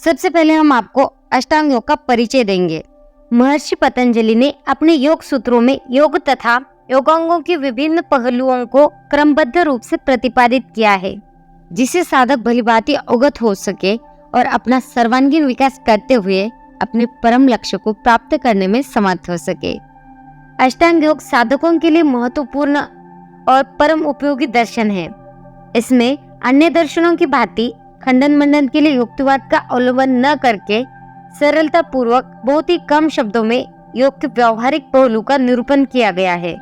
सबसे पहले हम आपको अष्टांग योग का परिचय देंगे। महर्षि पतंजलि ने अपने योग सूत्रों में योग तथा योगांगों के विभिन्न पहलुओं को क्रमबद्ध रूप से प्रतिपादित किया है, जिससे साधक भलीभांति अवगत हो सके और अपना सर्वांगीण विकास करते हुए अपने परम लक्ष्य को प्राप्त करने में समर्थ हो सके। अष्टांग योग साधकों के लिए महत्वपूर्ण और परम उपयोगी दर्शन है। इसमें अन्य दर्शनों की भांति खंडन मंडन के लिए युक्तिवाद का अवलंबन न करके सरलता पूर्वक बहुत ही कम शब्दों में योग के व्यवहारिक पहलू का निरूपण किया गया है।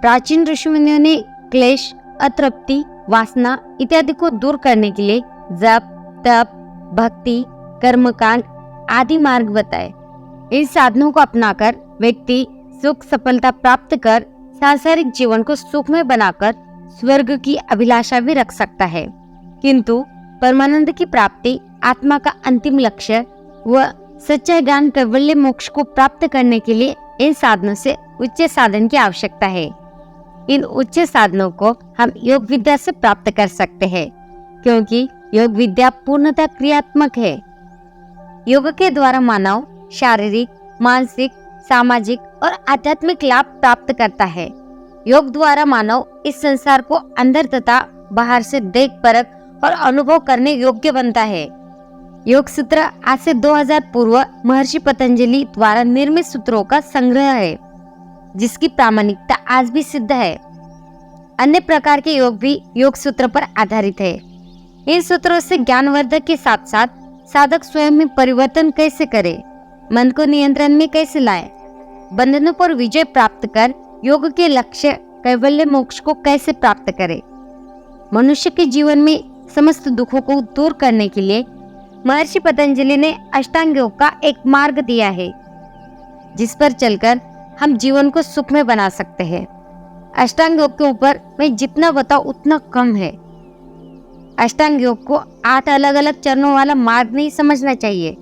प्राचीन ऋषिमुनियों ने क्लेश, अतृप्ति, वासना इत्यादि को दूर करने के लिए जप, तप, भक्ति, कर्मकांड आदि मार्ग बताए। इन साधनों को अपनाकर व्यक्ति सुख सफलता प्राप्त कर सांसारिक जीवन को सुखमय बनाकर स्वर्ग की अभिलाषा भी रख सकता है, किंतु परमानंद की प्राप्ति, आत्मा का अंतिम लक्ष्य व सच्चा ज्ञान कैवल्य मोक्ष को प्राप्त करने के लिए इन साधनों से उच्च साधन की आवश्यकता है। इन उच्च साधनों को हम योग विद्या से प्राप्त कर सकते हैं, क्योंकि योग विद्या पूर्णतः क्रियात्मक है। योग के द्वारा मानव शारीरिक, मानसिक, सामाजिक और आध्यात्मिक लाभ प्राप्त करता है। योग द्वारा मानव इस संसार को अंदर तथा बाहर से देख परख और अनुभव करने योग्य बनता है। योग सूत्र आज से 2000 पूर्व महर्षि पतंजलि द्वारा निर्मित सूत्रों का संग्रह है, जिसकी प्रामाणिकता आज भी सिद्ध है। अन्य प्रकार के योग भी योग सूत्र पर आधारित है। इन सूत्रों से ज्ञानवर्धक के साथ साथ साधक स्वयं में परिवर्तन कैसे करे, मन को नियंत्रण में कैसे लाए, बंधनों पर विजय प्राप्त कर योग के लक्ष्य कैवल्य मोक्ष को कैसे प्राप्त करे, मनुष्य के जीवन में समस्त दुखों को दूर करने के लिए महर्षि पतंजलि ने अष्टांग योग का एक मार्ग दिया है, जिस पर चलकर हम जीवन को सुखमय बना सकते हैं। अष्टांग योग के ऊपर मैं जितना बताऊं उतना कम है। अष्टांग योग को 8 अलग अलग चरणों वाला मार्ग नहीं समझना चाहिए।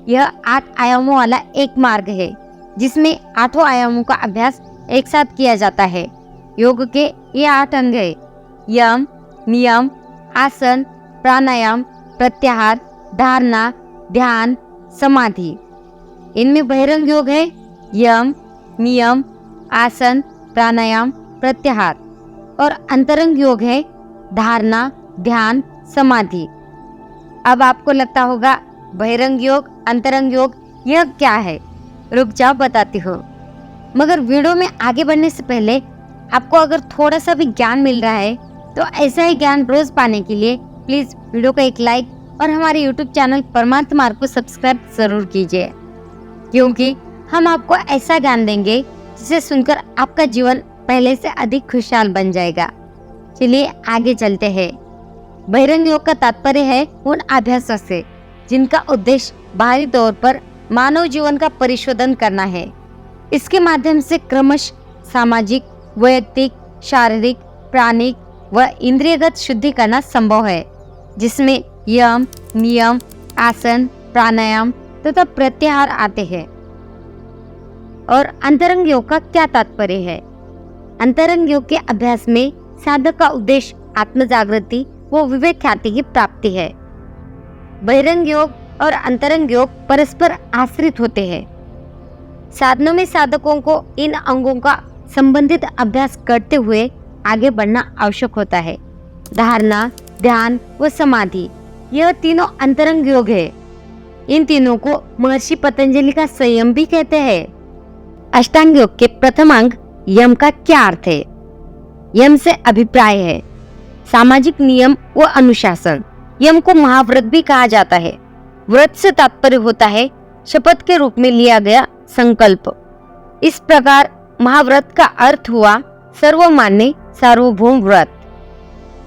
यह 8 आयामों वाला एक मार्ग है, जिसमें 8 आयामों का अभ्यास एक साथ किया जाता है। योग के ये 8 अंग है: यम, नियम, आसन, प्राणायाम, प्रत्याहार, धारणा, ध्यान, समाधि। इनमें बहिरंग योग है यम, नियम, आसन, प्राणायाम, प्रत्याहार, और अंतरंग योग है धारणा, ध्यान, समाधि। अब आपको लगता होगा बहिरंग योग, अंतरंग योग यह क्या है? रुक जाओ, बताती हूँ। मगर वीडियो में आगे बढ़ने से पहले आपको अगर थोड़ा सा भी ज्ञान मिल रहा है तो ऐसा ही ज्ञान रोज पाने के लिए प्लीज वीडियो को एक लाइक और हमारे YouTube चैनल परमार्थ मार्ग को सब्सक्राइब जरूर कीजिए, क्योंकि हम आपको ऐसा ज्ञान देंगे जिसे सुनकर आपका जीवन पहले से अधिक खुशहाल बन जाएगा। चलिए आगे चलते हैं। बहिरंग योग का तात्पर्य है उन अभ्यासों से जिनका उद्देश्य बाहरी तौर पर मानव जीवन का परिशोधन करना है। इसके माध्यम से क्रमश सामाजिक, वैयक्तिक, शारीरिक, प्राणिक व इंद्रियगत शुद्धि करना संभव है, जिसमें यम, नियम, आसन, प्राणायाम तथा प्रत्याहार आते हैं। और अंतरंग योग का क्या तात्पर्य है? अंतरंग योग के अभ्यास में साधक का उद्देश्य आत्म जागृति व विवेक ख्याति की प्राप्ति है। बहिरंग योग और अंतरंग योग परस्पर आश्रित होते हैं। साधनों में साधकों को इन अंगों का संबंधित अभ्यास करते हुए आगे बढ़ना आवश्यक होता है। धारणा, ध्यान व समाधि, यह तीनों अंतरंग योग है। इन तीनों को महर्षि पतंजलि का संयम भी कहते हैं। अष्टांग योग के प्रथम अंग यम का क्या अर्थ है? यम से अभिप्राय है सामाजिक नियम व अनुशासन। यम को महाव्रत भी कहा जाता है। व्रत से तात्पर्य होता है शपथ के रूप में लिया गया संकल्प। इस प्रकार महाव्रत का अर्थ हुआ सर्वमान्य सार्वभौम व्रत,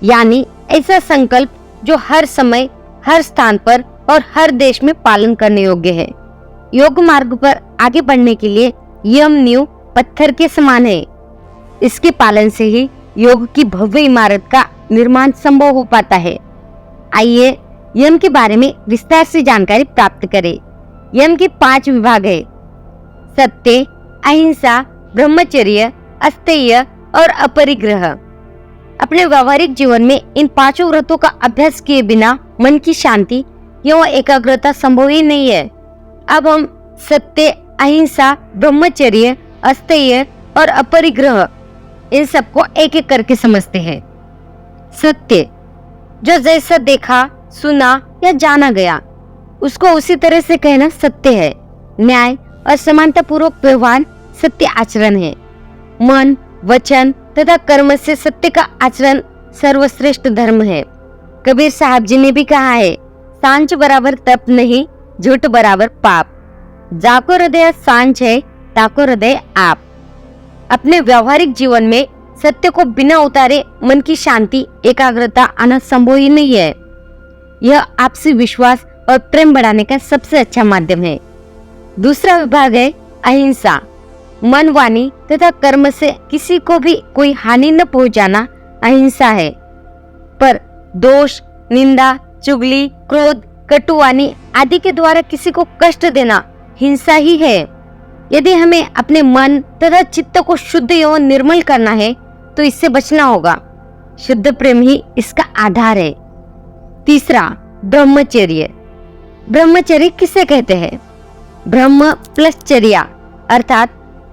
यानी ऐसा संकल्प जो हर समय, हर स्थान पर और हर देश में पालन करने योग्य है। योग मार्ग पर आगे बढ़ने के लिए यम नींव पत्थर के समान है। इसके पालन से ही योग की भव्य इमारत का निर्माण संभव हो पाता है। आइए यम के बारे में विस्तार से जानकारी प्राप्त करें। यम के 5 विभाग है: सत्य, अहिंसा, ब्रह्मचर्य, अस्तेय और अपरिग्रह। अपने व्यवहारिक जीवन में इन 5 व्रतों का अभ्यास किए बिना मन की शांति यह एकाग्रता संभव ही नहीं है। अब हम सत्य, अहिंसा, ब्रह्मचर्य, अस्तेय और अपरिग्रह इन सबको एक एक करके समझते हैं। सत्य, जो जैसा देखा, सुना या जाना गया उसको उसी तरह से कहना सत्य है। न्याय और समानता पूर्वक व्यवहार सत्य आचरण है। मन, वचन तथा कर्म से सत्य का आचरण सर्वश्रेष्ठ धर्म है। कबीर साहब जी ने भी कहा है, सांच बराबर तप नहीं, झूठ बराबर पाप। जाको हृदय सांच है, ताको हृदय आप। अपने व्यवहारिक जीवन में सत्य को बिना उतारे मन की शांति, एकाग्रता आना संभव ही नहीं है। यह आपसी विश्वास और प्रेम बढ़ाने का सबसे अच्छा माध्यम है। दूसरा विभाग है अहिंसा। मन, वाणी तथा कर्म से किसी को भी कोई हानि न पहुंचाना अहिंसा है। पर दोष, निंदा, चुगली, क्रोध, कटुवाणी आदि के द्वारा किसी को कष्ट देना हिंसा ही है। यदि हमें अपने मन तथा चित्त को शुद्ध एवं निर्मल करना है तो इससे बचना होगा। शुद्ध प्रेम ही इसका आधार है। तीसरा, ब्रह्मचर्य। ब्रह्मचर्य किसे कहते हैं? ब्रह्म प्लस चर्या अर्थात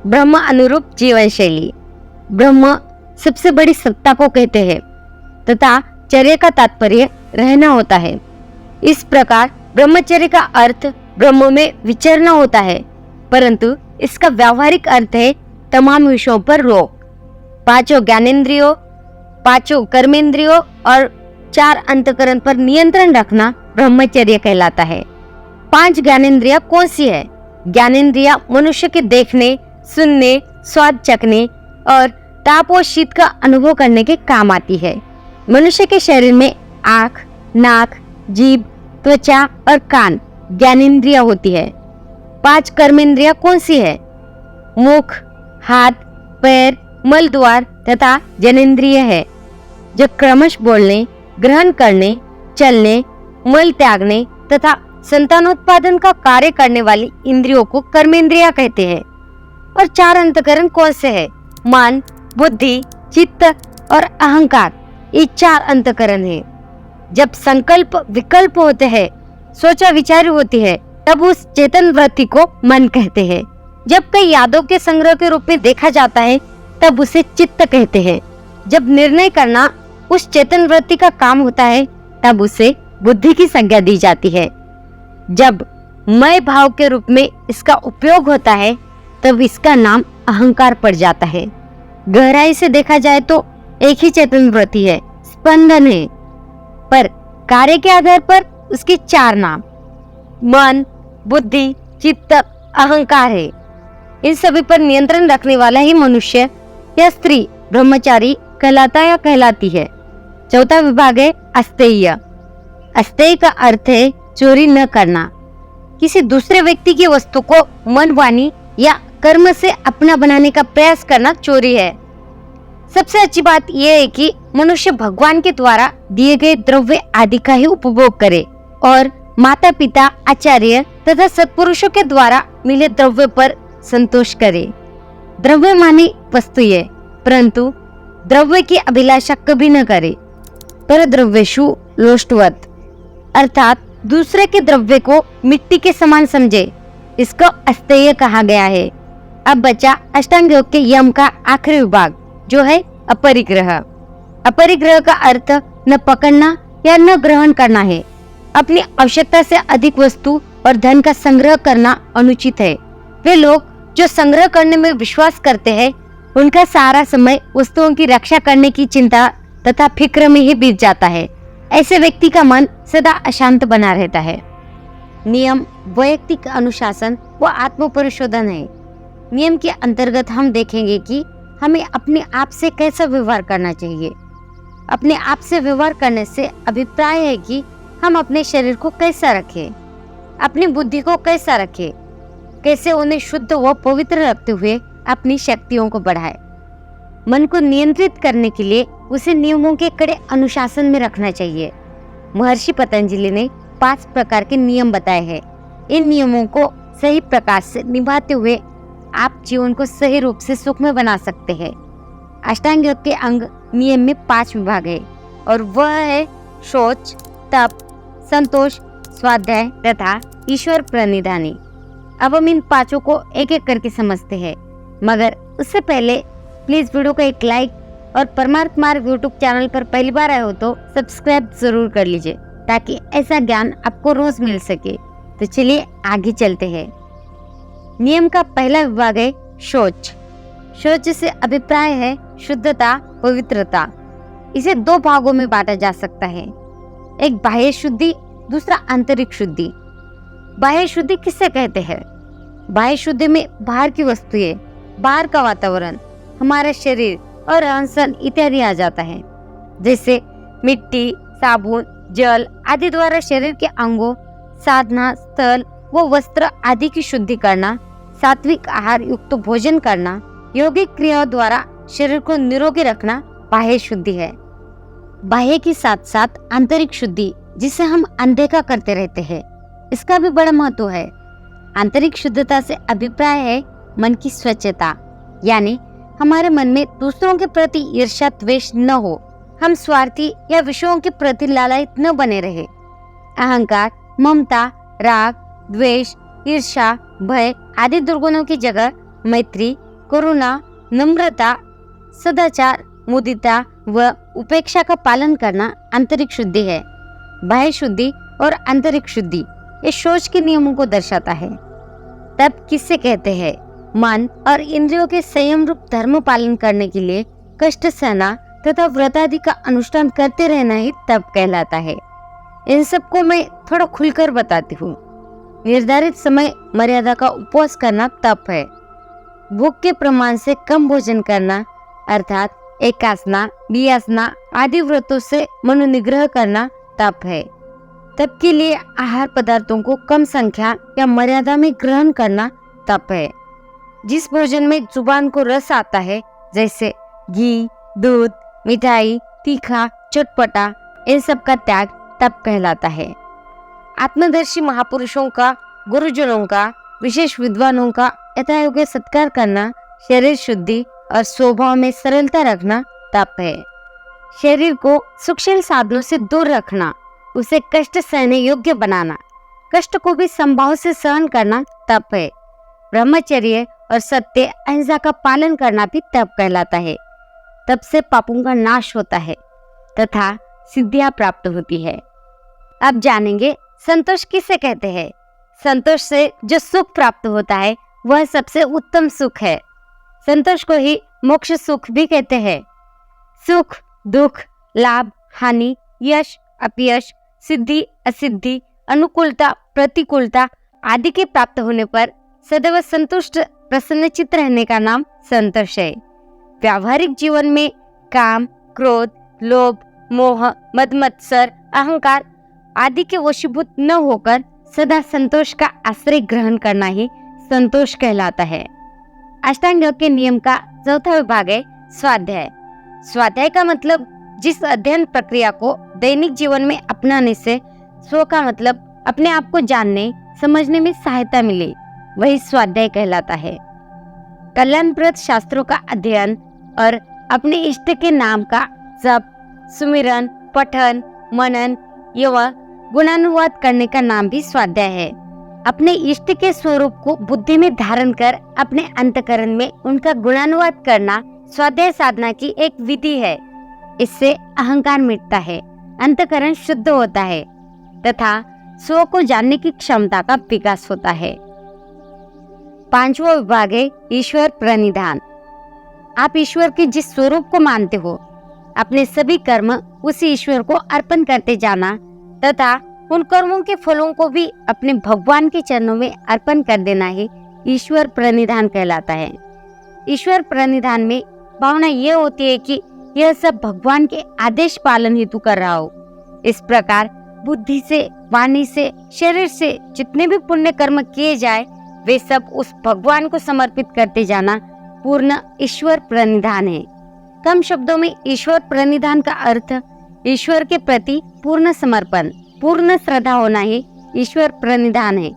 ब्रह्म अनुरूप जीवन शैली। ब्रह्म सबसे बड़ी सत्ता को कहते हैं तथा चर्या का तात्पर्य रहना होता है। इस प्रकार ब्रह्मचर्य का अर्थ ब्रह्म में विचरना होता है, परंतु इसका व्यावहारिक अर्थ है तमाम विषयों पर रोक। पांचों ज्ञानेंद्रियों, पांचों कर्मेंद्रियों और 4 अंतःकरण पर नियंत्रण रखना ब्रह्मचर्य कहलाता है। 5 ज्ञानेंद्रियां कौन सी है? ज्ञानेंद्रियां मनुष्य के देखने, सुनने, स्वाद चखने और ताप और शीत का अनुभव करने के काम आती है। मनुष्य के शरीर में आँख, नाक, जीभ, त्वचा और कान ज्ञानेंद्रियां होती है। 5 कर्मेंद्रियां कौन सी है? मुख, हाथ, पैर, मल द्वार तथा जनेंद्रिय है, जो क्रमश बोलने, ग्रहण करने, चलने, मल त्यागने तथा संतानोत्पादन का कार्य करने वाली इंद्रियों को कर्मेंद्रियां कहते हैं। और 4 अंतःकरण कौन से है? मन, बुद्धि, चित्त और अहंकार, ये 4 अंतःकरण है। जब संकल्प विकल्प होते हैं, सोचा विचारी होती है, तब उस चेतन वृत्ति को मन कहते हैं। जब कई यादों के संग्रह के रूप में देखा जाता है, तब उसे चित्त कहते हैं। जब निर्णय करना उस चेतन वृत्ति का काम होता है, तब उसे बुद्धि की संज्ञा दी जाती है। जब मैं भाव के रूप में इसका उपयोग होता है, तब इसका नाम अहंकार पड़ जाता है। गहराई से देखा जाए तो एक ही चेतन वृत्ति है, स्पंदन है, पर कार्य के आधार पर उसके 4 नाम मन, बुद्धि, चित्त, अहंकार है। इन सभी पर नियंत्रण रखने वाला ही मनुष्य या स्त्री ब्रह्मचारी कहलाता या कहलाती है। चौथा विभाग है अस्तेय। अस्तेय का अर्थ है चोरी न करना। किसी दूसरे व्यक्ति की वस्तु को मन, वाणी या कर्म से अपना बनाने का प्रयास करना चोरी है। सबसे अच्छी बात यह है कि मनुष्य भगवान के द्वारा दिए गए द्रव्य आदि का ही उपभोग करे और माता पिता, आचार्य तथा सत्पुरुषों के द्वारा मिले द्रव्य पर संतोष करे। द्रव्य माने वस्तु है, परंतु द्रव्य की अभिलाषा कभी न करे। पर द्रव्येषु लोष्टवत् अर्थात दूसरे के द्रव्य को मिट्टी के समान समझे, इसको अस्तेय कहा गया है। अब बचा अष्टांग योग के यम का आखिरी विभाग, जो है अपरिग्रह। अपरिग्रह का अर्थ न पकड़ना या न ग्रहण करना है। अपनी आवश्यकता से अधिक वस्तु और धन का संग्रह करना अनुचित है। वे लोग जो संग्रह करने में विश्वास करते हैं, उनका सारा समय वस्तुओं की रक्षा करने की चिंता तथा फिक्र में ही बीत जाता है। ऐसे व्यक्ति का मन सदा अशांत बना रहता है। नियम, वैयक्तिक अनुशासन व आत्म परिशोधन है। नियम के अंतर्गत हम देखेंगे कि हमें अपने आप से कैसा व्यवहार करना चाहिए। अपने आप से व्यवहार करने से अभिप्राय है कि हम अपने शरीर को कैसा रखें, अपनी बुद्धि को कैसा रखें, कैसे उन्हें शुद्ध व पवित्र रखते हुए अपनी शक्तियों को बढ़ाए। मन को नियंत्रित करने के लिए उसे नियमों के कड़े अनुशासन में रखना चाहिए। महर्षि पतंजलि ने 5 प्रकार के नियम बताए हैं। इन नियमों को सही प्रकार से निभाते हुए आप जीवन को सही रूप से सुखमय बना सकते हैं। अष्टांग योग के अंग नियम में 5 विभाग है और वह है शौच, तप, संतोष, स्वाध्याय तथा ईश्वर प्रणिधानी। अब हम इन पांचों को एक एक करके समझते हैं, मगर उससे पहले प्लीज वीडियो को एक लाइक और परमार्थ मार्ग यूट्यूब चैनल पर पहली बार आए हो तो सब्सक्राइब जरूर कर लीजिए, ताकि ऐसा ज्ञान आपको रोज मिल सके। तो चलिए आगे चलते हैं। नियम का पहला विभाग है शौच। शौच से अभिप्राय है शुद्धता, पवित्रता। इसे दो भागों में बांटा जा सकता है, एक बाह्य शुद्धि, दूसरा आंतरिक शुद्धि। बाह्य शुद्धि किससे कहते हैं? बाह्य शुद्धि में बाहर की वस्तुएं, बाहर का वातावरण, हमारा शरीर और रहन इत्यादि आ जाता है, जैसे मिट्टी, साबुन, जल आदि द्वारा शरीर के अंगों, साधना स्थल व वस्त्र आदि की शुद्धि करना, सात्विक आहार युक्त भोजन करना, यौगिक क्रियाओं द्वारा शरीर को निरोगी रखना बाह्य शुद्धि है। बाह्य के साथ साथ आंतरिक शुद्धि, जिसे हम अनदेखा करते रहते हैं, इसका भी बड़ा महत्व है। आंतरिक शुद्धता से अभिप्राय है मन की स्वच्छता, यानी हमारे मन में दूसरों के प्रति ईर्ष्या द्वेष न हो, हम स्वार्थी या विषयों के प्रति लालयित न बने रहे। अहंकार, ममता, राग, द्वेष, ईर्ष्या, भय आदि दुर्गुणों की जगह मैत्री, करुणा, नम्रता, सदाचार, मुदिता व उपेक्षा का पालन करना आंतरिक शुद्धि है। बाह्य शुद्धि और आंतरिक शुद्धि ये शौच के नियमों को दर्शाता है। तप किससे कहते हैं? मन और इंद्रियों के संयम रूप धर्म पालन करने के लिए कष्ट सहना तथा व्रत आदि का अनुष्ठान करते रहना ही तप कहलाता है। इन सबको मैं थोड़ा खुलकर बताती हूँ। निर्धारित समय मर्यादा का उपवास करना तप है। भूख के प्रमाण से कम भोजन करना अर्थात एकासना, बियासना आदि व्रतों से मनोनिग्रह करना तप है। तप के लिए आहार पदार्थों को कम संख्या या मर्यादा में ग्रहण करना तप है। जिस भोजन में जुबान को रस आता है, जैसे घी, दूध, मिठाई, तीखा, चटपटा, इन सब का त्याग तप कहलाता है। आत्मदर्शी महापुरुषों का, गुरुजनों का, विशेष विद्वानों का यथायोग्य सत्कार करना, शरीर शुद्धि और स्वभाव में सरलता रखना तप है। शरीर को सूक्ष्म साधनों से दूर रखना, उसे कष्ट सहने योग्य बनाना, कष्ट को भी संभाव से सहन करना तप है। ब्रह्मचर्य और सत्य, अहिंसा का पालन करना भी तप कहलाता है। तप से पापों का नाश होता है तथा सिद्धियां प्राप्त होती है। अब जानेंगे संतोष किसे कहते हैं। संतोष से जो सुख प्राप्त होता है वह सबसे उत्तम सुख है। संतोष को ही मोक्ष सुख भी कहते हैं। सुख, दुख, लाभ, हानि, यश, अपयश, सिद्धि, असिद्धि, अनुकूलता, प्रतिकूलता आदि के प्राप्त होने पर सदैव संतुष्ट प्रसन्नचित्त रहने का नाम संतोष है। व्यावहारिक जीवन में काम, क्रोध, लोभ, मोह, मद मत्सर, अहंकार आदि के वशीभूत न होकर सदा संतोष का आश्रय ग्रहण करना ही संतोष कहलाता है। अष्टांग योग के नियम का चौथा विभाग है स्वाध्याय। स्वाध्याय का मतलब जिस अध्ययन प्रक्रिया को दैनिक जीवन में अपनाने से स्व का मतलब अपने आप को जानने समझने में सहायता मिले, वही स्वाध्याय कहलाता है। कल्याणप्रद शास्त्रों का अध्ययन और अपने इष्ट के नाम का जप, सुमिरन, पठन, मनन एवं गुणानुवाद करने का नाम भी स्वाध्याय है। अपने इष्ट के स्वरूप को बुद्धि में धारण कर अपने अंतःकरण में उनका गुणानुवाद करना स्वाध्याय साधना की एक विधि है। इससे अहंकार मिटता है, अंतःकरण शुद्ध होता है तथा स्व को जानने की क्षमता का विकास होता है। पांचवा विभाग है ईश्वर प्रणिधान। आप ईश्वर के जिस स्वरूप को मानते हो, अपने सभी कर्म उसी ईश्वर को अर्पण करते जाना तथा उन कर्मों के फलों को भी अपने भगवान के चरणों में अर्पण कर देना ही ईश्वर प्रणिधान कहलाता है। ईश्वर प्रणिधान में भावना यह होती है कि यह सब भगवान के आदेश पालन हेतु कर रहा हो। इस प्रकार बुद्धि से, वाणी से, शरीर से जितने भी पुण्य कर्म किए जाए वे सब उस भगवान को समर्पित करते जाना पूर्ण ईश्वर प्रणिधान है। कम शब्दों में ईश्वर प्रणिधान का अर्थ ईश्वर के प्रति पूर्ण समर्पण, पूर्ण श्रद्धा होना ही ईश्वर प्रणिधान है।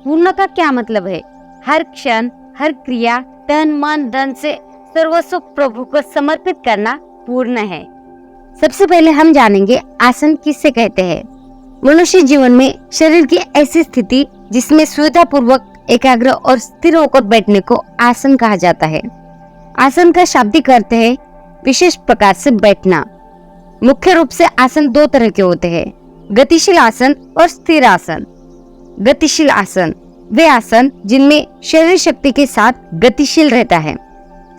पूर्ण का क्या मतलब है? हर क्षण, हर क्रिया, तन मन धन से सर्वस्व प्रभु को समर्पित करना पूर्ण है। सबसे पहले हम जानेंगे आसन किससे कहते हैं। मनुष्य जीवन में शरीर की ऐसी स्थिति जिसमें सुविधापूर्वक एकाग्र और स्थिर होकर बैठने को आसन कहा जाता है। आसन का शाब्दिक अर्थ है विशेष प्रकार से बैठना। मुख्य रूप से आसन दो तरह के होते हैं, गतिशील आसन और स्थिर आसन। गतिशील आसन वे आसन जिनमें शरीर शक्ति के साथ गतिशील रहता है।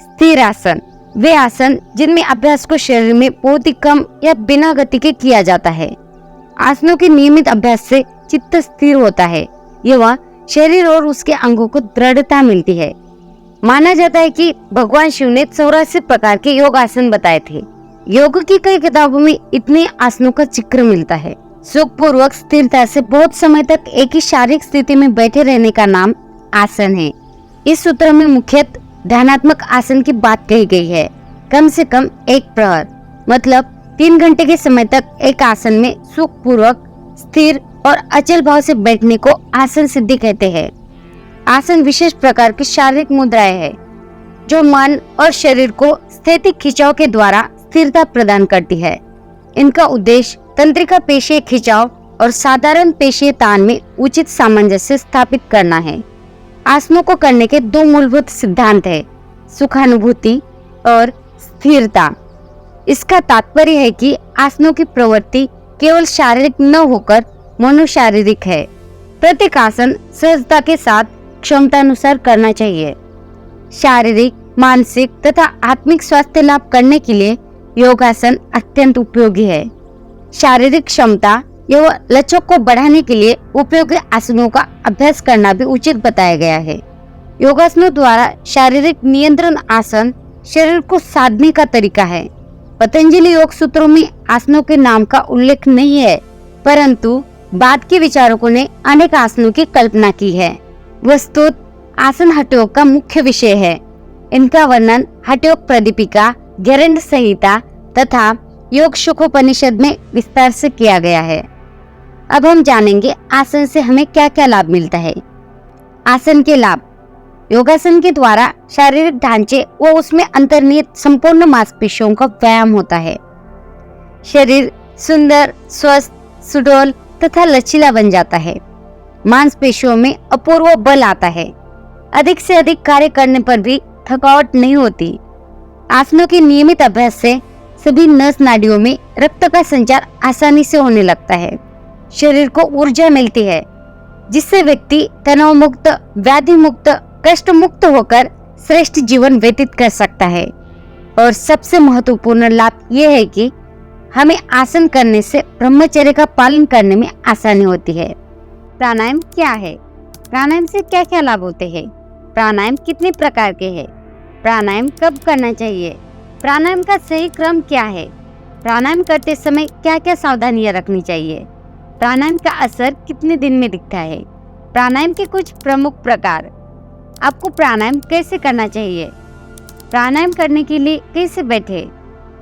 स्थिर आसन वे आसन जिनमें अभ्यास को शरीर में बहुत ही कम या बिना गति के किया जाता है। आसनों के नियमित अभ्यास से चित्त स्थिर होता है एवं शरीर और उसके अंगों को दृढ़ता मिलती है। माना जाता है कि भगवान शिव ने 84 प्रकार के योग आसन बताए थे। योग की कई किताबों में इतने आसनों का जिक्र मिलता है। सुखपूर्वक स्थिरता से बहुत समय तक एक ही शारीरिक स्थिति में बैठे रहने का नाम आसन है। इस सूत्र में मुख्यतः ध्यानात्मक आसन की बात कही गई है। कम से कम 1 प्रहर मतलब 3 घंटे के समय तक एक आसन में सुखपूर्वक स्थिर और अचल भाव से बैठने को आसन सिद्धि कहते हैं। आसन विशेष प्रकार की शारीरिक मुद्राएं है जो मन और शरीर को स्थैतिक खिंचाव के द्वारा स्थिरता प्रदान करती है। इनका उद्देश्य तंत्रिका पेशीय खिंचाव और साधारण पेशीय तान में उचित सामंजस्य स्थापित करना है। आसनों को करने के 2 मूलभूत सिद्धांत है, सुखानुभूति और स्थिरता। इसका तात्पर्य है कि आसनों की प्रवृत्ति केवल शारीरिक न होकर मनोशारीरिक है। प्रत्येक आसन सहजता के साथ क्षमतानुसार करना चाहिए। शारीरिक, मानसिक तथा आत्मिक स्वास्थ्य लाभ करने के लिए योगासन अत्यंत उपयोगी है। शारीरिक क्षमता एवं लचक को बढ़ाने के लिए उपयोगी आसनों का अभ्यास करना भी उचित बताया गया है। योगासनों द्वारा शारीरिक नियंत्रण आसन शरीर को साधने का तरीका है। पतंजलि योग सूत्रों में आसनों के नाम का उल्लेख नहीं है, परंतु बाद के विचारकों ने अनेक आसनों की कल्पना की है। वस्तुतः आसन हठयोग का मुख्य विषय है। इनका वर्णन हठयोग प्रदीपिका, गैरंड संहिता तथा योग सुखोपनिषद में विस्तार से किया गया है। अब हम जानेंगे आसन से हमें क्या क्या लाभ मिलता है। आसन के लाभ। योगासन के द्वारा शारीरिक ढांचे व उसमें अंतर्निहित संपूर्ण मांसपेशियों का व्यायाम होता है। शरीर सुंदर, स्वस्थ, सुडौल तथा लचीला बन जाता है। मांसपेशियों में अपूर्व बल आता है। अधिक से अधिक कार्य करने पर भी थकावट नहीं होती। आसनों के नियमित अभ्यास से सभी नस नाड़ियों में रक्त का संचार आसानी से होने लगता है। शरीर को ऊर्जा मिलती है जिससे व्यक्ति तनाव मुक्त, व्याधि मुक्त, कष्ट मुक्त होकर श्रेष्ठ जीवन व्यतीत कर सकता है। और सबसे महत्वपूर्ण लाभ यह है कि हमें आसन करने से ब्रह्मचर्य का पालन करने में आसानी होती है। प्राणायाम क्या है? प्राणायाम से क्या क्या लाभ होते हैं? प्राणायाम कितने प्रकार के हैं? प्राणायाम कब करना चाहिए? प्राणायाम का सही क्रम क्या है? प्राणायाम करते समय क्या क्या सावधानियां रखनी चाहिए? प्राणायाम का असर कितने दिन में दिखता है? प्राणायाम के कुछ प्रमुख प्रकार। आपको प्राणायाम कैसे करना चाहिए? प्राणायाम करने के लिए कैसे बैठे?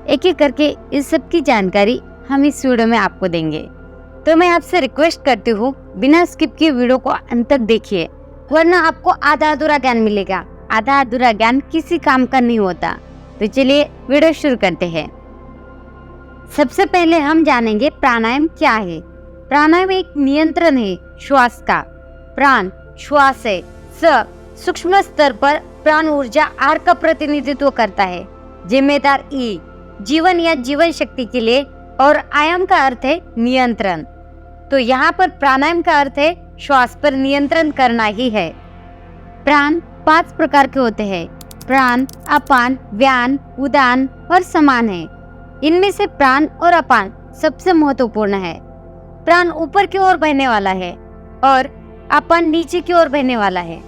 एक एक करके इस सब की जानकारी हम इस वीडियो में आपको देंगे। तो मैं आपसे रिक्वेस्ट करती हूँ बिना स्किप किए वीडियो को अंत तक देखिए, वरना आपको आधा अधूरा ज्ञान मिलेगा। आधा अधूरा ज्ञान किसी काम का नहीं होता। तो चलिए वीडियो शुरू करते हैं। सबसे पहले हम जानेंगे प्राणायाम क्या है। प्राणायाम एक नियंत्रण है श्वास का। प्राण श्वास है। सूक्ष्म स्तर पर प्राण ऊर्जा आर का प्रतिनिधित्व करता है। जिम्मेदार ई जीवन या जीवन शक्ति के लिए, और आयाम का अर्थ है नियंत्रण। तो यहाँ पर प्राणायाम का अर्थ है श्वास पर नियंत्रण करना ही है। प्राण 5 प्रकार के होते हैं। प्राण, अपान, व्यान, उदान और समान है। इनमें से प्राण और अपान सबसे महत्वपूर्ण है। प्राण ऊपर की ओर बहने वाला है और अपान नीचे की ओर बहने वाला है।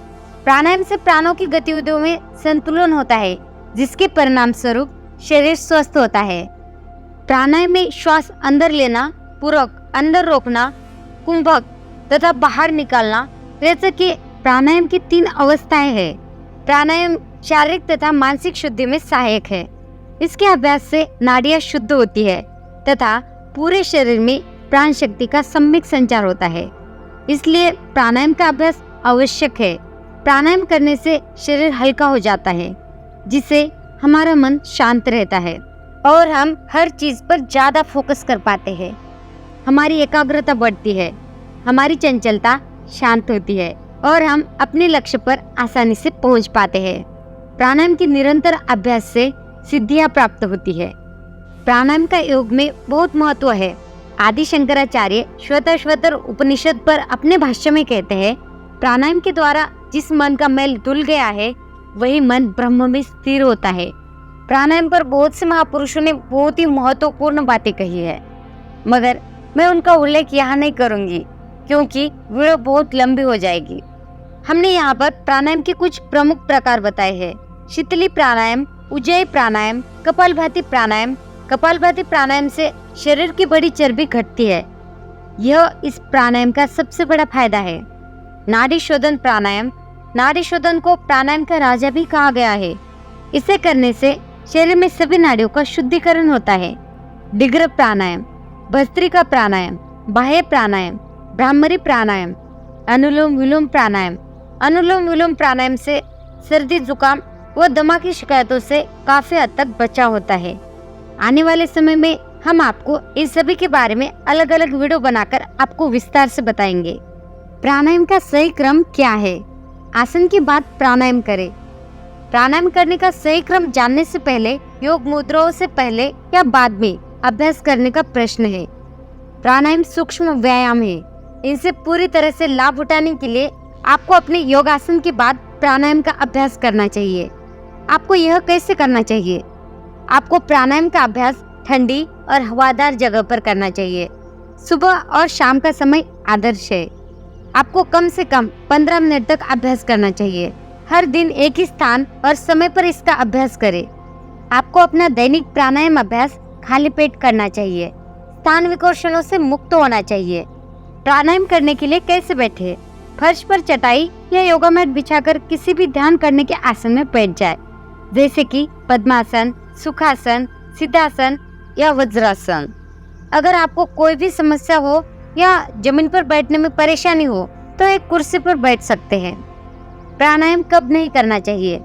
प्राणायाम से प्राणों की गतिविधियों में संतुलन होता है, जिसके परिणाम स्वरूप शरीर स्वस्थ होता है। प्राणायाम में श्वास अंदर लेना, पूरक, अंदर रोकना, कुंभक तथा बाहर निकालना जैसे कि प्राणायाम की 3 अवस्थाएं हैं। प्राणायाम शारीरिक तथा मानसिक शुद्धि में सहायक है। इसके अभ्यास से नाड़ियां शुद्ध होती है तथा पूरे शरीर में प्राण शक्ति का सम्यक संचार होता है। इसलिए प्राणायाम का अभ्यास आवश्यक है। प्राणायाम करने से शरीर हल्का हो जाता है, जिससे हमारा मन शांत रहता है और हम हर चीज पर ज्यादा फोकस कर पाते हैं। हमारी एकाग्रता बढ़ती है, हमारी चंचलता शांत होती है और हम अपने लक्ष्य पर आसानी से पहुंच पाते हैं। प्राणायाम की निरंतर अभ्यास से सिद्धियां प्राप्त होती है। प्राणायाम का योग में बहुत महत्व है। आदि शंकराचार्य श्वेताश्वतर उपनिषद पर अपने भाष्य में कहते हैं, प्राणायाम के द्वारा जिस मन का मैल धुल गया है वही मन ब्रह्म में स्थिर होता है। प्राणायाम पर बहुत से महापुरुषों ने बहुत ही महत्वपूर्ण बातें कही है, मगर मैं उनका उल्लेख यहाँ नहीं करूंगी क्योंकि वीडियो बहुत लंबी हो जाएगी। हमने यहाँ पर प्राणायाम के कुछ प्रमुख प्रकार बताए हैं। शीतली प्राणायाम, उज्जयी प्राणायाम, कपालभाति प्राणायाम। कपालभाति प्राणायाम से शरीर की बड़ी चर्बी घटती है। यह इस प्राणायाम का सबसे बड़ा फायदा है। नाड़ी शोधन प्राणायाम। नाड़ी शोधन को प्राणायाम का राजा भी कहा गया है। इसे करने से शरीर में सभी नाड़ियों का शुद्धिकरण होता है। डिग्र प्राणायाम, भस्त्रिका प्राणायाम, बाह्य प्राणायाम, भ्रामरी प्राणायाम, अनुलोम विलोम प्राणायाम। अनुलोम विलोम प्राणायाम से सर्दी जुकाम व दमा की शिकायतों से काफी हद तक बचाव होता है। आने वाले समय में हम आपको इन सभी के बारे में अलग अलग वीडियो बनाकर आपको विस्तार से बताएंगे। प्राणायाम का सही क्रम क्या है? आसन के बाद प्राणायाम करें। प्राणायाम करने का सही क्रम जानने से पहले योग मुद्राओं से पहले या बाद में अभ्यास करने का प्रश्न है। प्राणायाम सूक्ष्म व्यायाम है। इनसे पूरी तरह से लाभ उठाने के लिए आपको अपने योगासन के बाद प्राणायाम का अभ्यास करना चाहिए। आपको यह कैसे करना चाहिए? आपको प्राणायाम का अभ्यास ठंडी और हवादार जगह पर करना चाहिए। सुबह और शाम का समय आदर्श है। आपको कम से कम 15 मिनट तक अभ्यास करना चाहिए। हर दिन एक ही स्थान और समय पर इसका अभ्यास करें। आपको अपना दैनिक प्राणायाम अभ्यास खाली पेट करना चाहिए। स्थान विकर्षणों से मुक्त होना चाहिए। प्राणायाम करने के लिए कैसे बैठे? फर्श पर चटाई या योगा मैट बिछाकर किसी भी ध्यान करने के आसन में बैठ जाए, जैसे कि पद्मासन, सुखासन, सिद्धासन या वज्रासन। अगर आपको कोई भी समस्या हो या जमीन पर बैठने में परेशानी हो तो एक कुर्सी पर बैठ सकते हैं। प्राणायाम कब नहीं करना चाहिए?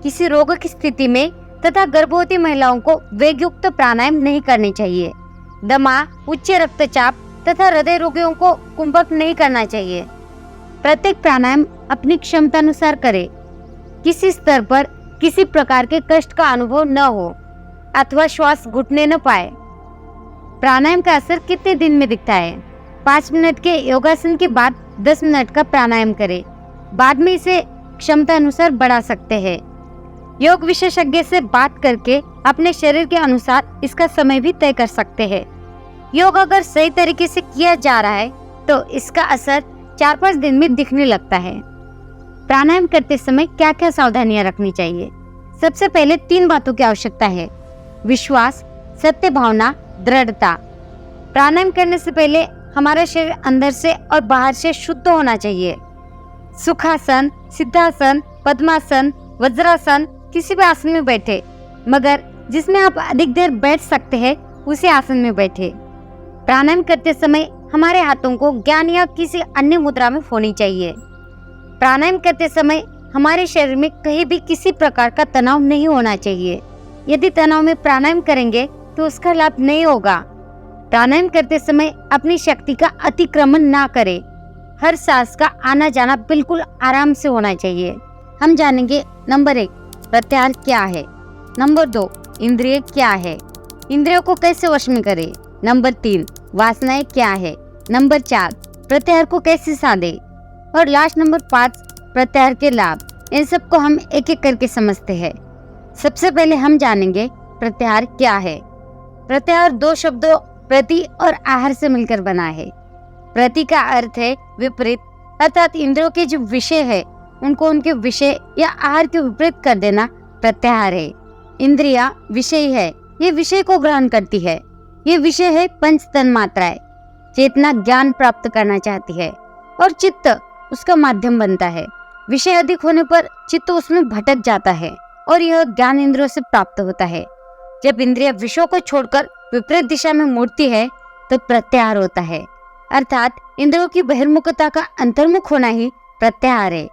किसी रोग की स्थिति में तथा गर्भवती महिलाओं को वेगयुक्त प्राणायाम नहीं करनी चाहिए। दमा, उच्च रक्तचाप तथा हृदय रोगियों को कुंभक नहीं करना चाहिए। प्रत्येक प्राणायाम अपनी क्षमतानुसार करें। किसी स्तर पर किसी प्रकार के कष्ट का अनुभव न हो अथवा श्वास घुटने न पाए। प्राणायाम का असर कितने दिन में दिखता है? 5 मिनट के योगासन के बाद 10 मिनट का प्राणायाम करें। बाद में इसे क्षमता अनुसार बढ़ा सकते हैं। योग विशेषज्ञ से बात करके अपने शरीर के अनुसार इसका समय भी तय कर सकते हैं। योग अगर सही तरीके से किया जा रहा है तो इसका असर 4-5 दिन में दिखने लगता है। प्राणायाम करते समय क्या क्या सावधानियां रखनी चाहिए? सबसे पहले 3 बातों की आवश्यकता है: विश्वास, सत्य भावना, दृढ़ता। प्राणायाम करने से पहले हमारा शरीर अंदर से और बाहर से शुद्ध होना चाहिए। सुखासन, सिद्धासन, पद्मासन, वज्रासन किसी भी आसन में बैठे, मगर जिसमें आप अधिक देर बैठ सकते हैं उसी आसन में बैठे। प्राणायाम करते समय हमारे हाथों को ज्ञान या किसी अन्य मुद्रा में होनी चाहिए। प्राणायाम करते समय हमारे शरीर में कहीं भी किसी प्रकार का तनाव नहीं होना चाहिए। यदि तनाव में प्राणायाम करेंगे तो उसका लाभ नहीं होगा। प्राणायाम करते समय अपनी शक्ति का अतिक्रमण ना करें। हर सांस का आना जाना बिल्कुल आराम से होना चाहिए। हम जानेंगे नंबर 1 प्रत्याहार क्या है, नंबर 2 इंद्रिय क्या है, इंद्रियों को कैसे वश में करें, नंबर 3 वासनाएं क्या है, नंबर 4 प्रत्याहार को कैसे साधे और लास्ट नंबर 5 प्रत्याहार के लाभ। इन सबको हम एक एक करके समझते हैं। सबसे पहले हम जानेंगे प्रत्याहार क्या है। प्रत्याहार 2 शब्दों प्रति और आहार से मिलकर बना है। प्रति का अर्थ है विपरीत, अर्थात इंद्रियों के जो विषय है उनको उनके विषय या आहार के विपरीत कर देना प्रत्याहार है। इंद्रिया विषय है, ये विषय को ग्रहण करती है। ये विषय है पंच तन्मात्राएं। चेतना ज्ञान प्राप्त करना चाहती है और चित्त उसका माध्यम बनता है। विषय अधिक होने पर चित्त उसमें भटक जाता है और यह ज्ञान इंद्रियों से प्राप्त होता है। जब इंद्रिया विषयों को छोड़कर विपरीत दिशा में मुड़ती है तो प्रत्याहार होता है, अर्थात इंद्रियों की बहिर्मुखता का अंतर्मुख होना ही प्रत्याहार है।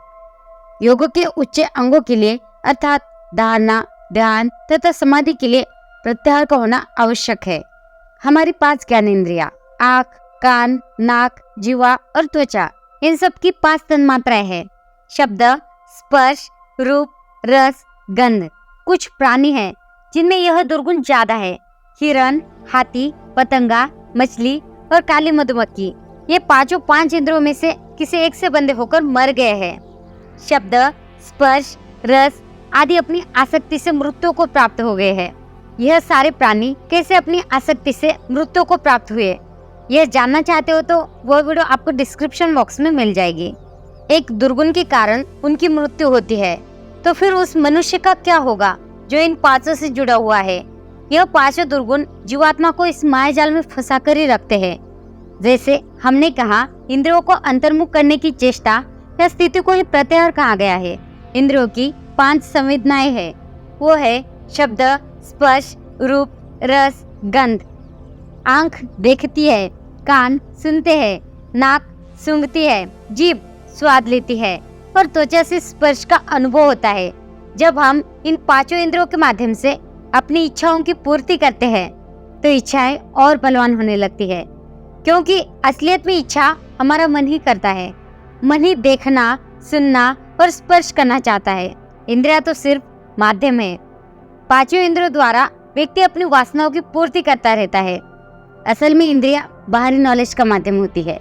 योग के उच्च अंगों के लिए अर्थात धारणा, ध्यान तथा समाधि के लिए प्रत्याहार का होना आवश्यक है। हमारी 5 ज्ञानेंद्रियां आँख, कान, नाक, जीवा और त्वचा, इन सब की 5 तन्मात्राएं हैं। शब्द, स्पर्श, रूप, रस, गंध। कुछ प्राणी हैं जिनमें यह दुर्गुण ज्यादा है। हिरण, हाथी, पतंगा, मछली और काली मधुमक्खी, ये पांचों 5 इंद्रियों में से किसी एक से बंधे होकर मर गए हैं। शब्द, स्पर्श, रस आदि अपनी आसक्ति से मृत्यु को प्राप्त हो गए हैं। यह सारे प्राणी कैसे अपनी आसक्ति से मृत्यु को प्राप्त हुए, यह जानना चाहते हो तो वह वीडियो आपको डिस्क्रिप्शन बॉक्स में मिल जाएगी। एक दुर्गुण के कारण उनकी मृत्यु होती है, तो फिर उस मनुष्य का क्या होगा जो इन 5 से जुड़ा हुआ है। यह 5 दुर्गुण जीवात्मा को इस मायाजाल में फंसा कर ही रखते हैं। जैसे हमने कहा, इंद्रियों को अंतर्मुख करने की चेष्टा या स्थिति को ही प्रत्याहार कहा गया है। इंद्रियों की 5 संवेदनाएं है, वो है शब्द, स्पर्श, रूप, रस, गंध। आंख देखती है, कान सुनते हैं, नाक सूंघती है, जीभ स्वाद लेती है और त्वचा से स्पर्श का अनुभव होता है। जब हम इन 5 इंद्रियों के माध्यम से अपनी इच्छाओं की पूर्ति करते हैं तो इच्छाएं और बलवान होने लगती है, क्योंकि असलियत में इच्छा हमारा मन ही करता है। मन ही देखना, सुनना और स्पर्श करना चाहता है। इंद्रियां तो सिर्फ माध्यम है। 5 इंद्रियों द्वारा व्यक्ति अपनी वासनाओं की पूर्ति करता रहता है। असल में इंद्रियां बाहरी नॉलेज का माध्यम होती है,